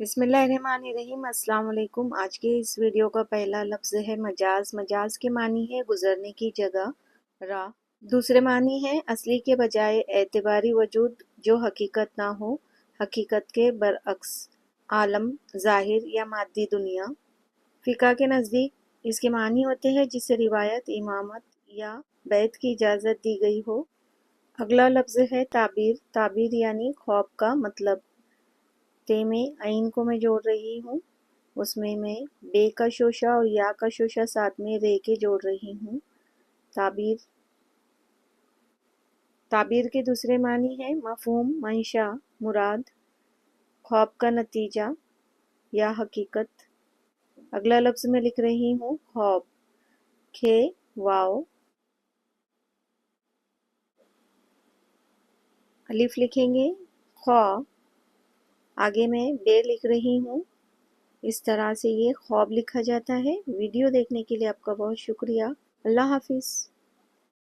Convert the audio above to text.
बिस्मिल्लाहिर्रहमानिर्रहीम। अस्सलाम वालेकुम। आज के इस वीडियो का पहला लफ्ज़ है मजाज। मजाज के मानी है गुजरने की जगह, राह। दूसरे मानी है असली के बजाय एतबारी वजूद जो हकीकत ना हो, हकीकत के बरअक्स, आलम, ज़ाहिर या मादी दुनिया। फ़िक़्ह के नज़दीक इसके मानी होते हैं जिसे रिवायत, इमामत या बैत की इजाज़त दी गई हो। अगला लफ्ज़ है ताबीर। ताबीर यानी ख्वाब का मतलब। ते में आइन को मैं जोड़ रही हूँ, उसमें मैं बे का शोशा और या का शोशा साथ में रे के जोड़ रही हूँ। ताबीर। ताबीर के दूसरे मानी है मफ़हूम, मंशा, मुराद, ख्वाब का नतीजा या हकीकत। अगला लफ्ज़ मैं लिख रही हूँ ख्वाब, खे वाओ, अलिफ लिखेंगे, ख्वा, आगे मैं बे लिख रही हूँ। इस तरह से ये ख्वाब लिखा जाता है। वीडियो देखने के लिए आपका बहुत शुक्रिया। अल्लाह हाफिज़।